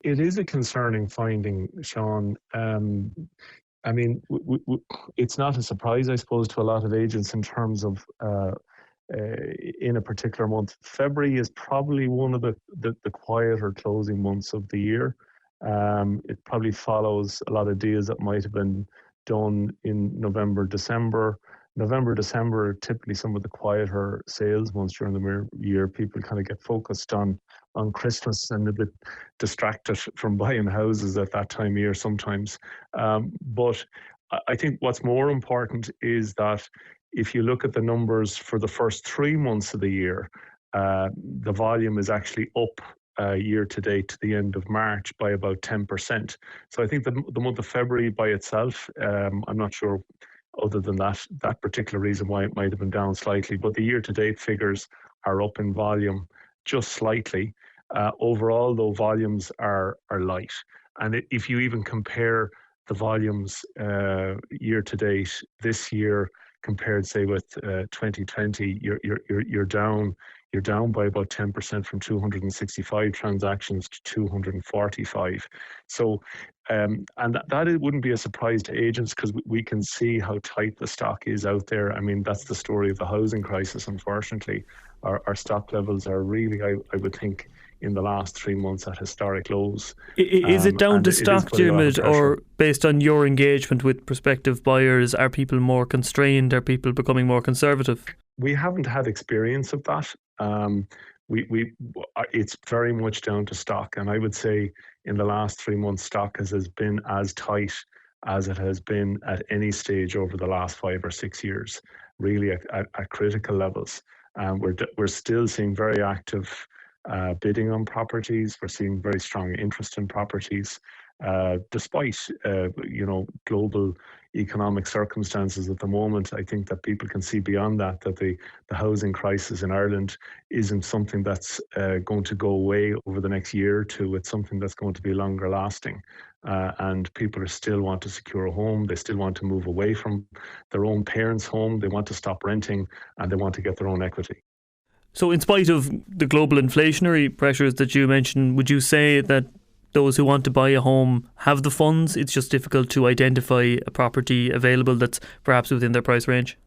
It is a concerning finding, Sean. I mean, it's not a surprise, I suppose, to a lot of agents in terms of in a particular month. February is probably one of the quieter closing months of the year. It probably follows a lot of deals that might have been done in November, December. November, December are typically some of the quieter sales months during the year. People kind of get focused on Christmas and a bit distracted from buying houses at that time of year sometimes. But I think what's more important is that if you look at the numbers for the first 3 months of the year, the volume is actually up year to date to the end of March by about 10%. So I think the month of February by itself, I'm not sure other than that particular reason why it might have been down slightly, but the year to date figures are up in volume just slightly. Overall, though, volumes are light. And if you even compare the volumes year to date this year compared, say, with 2020, you're down by about 10% from 265 transactions to 245. So, and that it wouldn't be a surprise to agents because we can see how tight the stock is out there. I mean, that's the story of the housing crisis, unfortunately. Our stock levels are really, I would think, in the last 3 months at historic lows. Is it down And to it is stock, putting a lot of Diarmuid, pressure. or based on your engagement with prospective buyers, are people more constrained? Are people becoming more conservative? We haven't had experience of that. It's very much down to stock, and I would say in the last 3 months, stock has been as tight as it has been at any stage over the last 5 or 6 years, really at critical levels. We're still seeing very active bidding on properties. We're seeing very strong interest in properties, despite global economic circumstances at the moment. I think that people can see beyond that the housing crisis in Ireland isn't something that's going to go away over the next year or two. It's something that's going to be longer lasting. And people still want to secure a home. They still want to move away from their own parents' home. They want to stop renting and they want to get their own equity. So, in spite of the global inflationary pressures that you mentioned, would you say that those who want to buy a home have the funds? It's just difficult to identify a property available that's perhaps within their price range?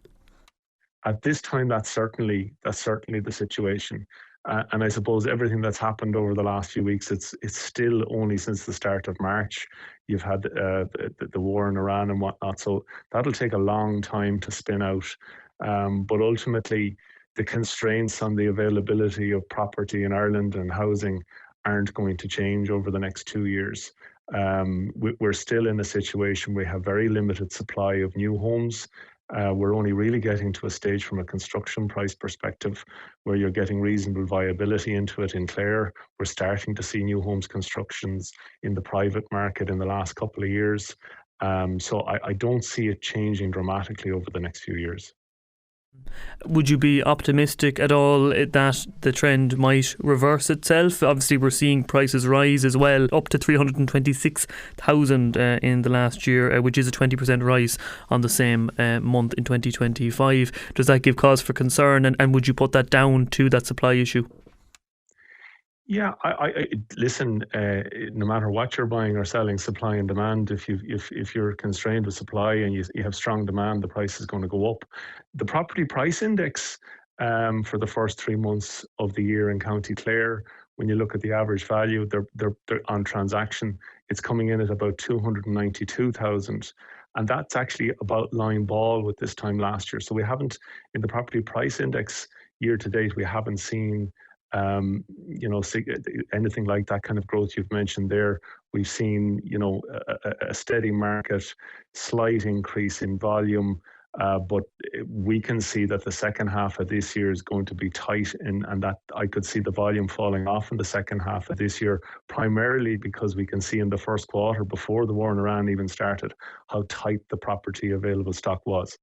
At this time, that's certainly the situation. And I suppose everything that's happened over the last few weeks, it's still only since the start of March. You've had the war in Iran and whatnot, so that'll take a long time to spin out. But ultimately, the constraints on the availability of property in Ireland and housing aren't going to change over the next 2 years. We're still in a situation where we have very limited supply of new homes. We're only really getting to a stage from a construction price perspective where you're getting reasonable viability into it in Clare. We're starting to see new homes constructions in the private market in the last couple of years. So I don't see it changing dramatically over the next few years. Would you be optimistic at all that the trend might reverse itself? Obviously, we're seeing prices rise as well, up to 326,000 in the last year, which is a 20% rise on the same month in 2025. Does that give cause for concern? And would you put that down to that supply issue? Yeah, I listen. No matter what you're buying or selling, supply and demand. If you're constrained with supply and you have strong demand, the price is going to go up. The property price index for the first 3 months of the year in County Clare, when you look at the average value, they're on transaction, it's coming in at about 292,000, and that's actually about line ball with this time last year. So we haven't in the property price index year to date, we haven't seen anything like that kind of growth you've mentioned there. We've seen, a steady market, slight increase in volume, but we can see that the second half of this year is going to be tight, and that I could see the volume falling off in the second half of this year, primarily because we can see in the first quarter, before the war in Iran even started, how tight the property available stock was.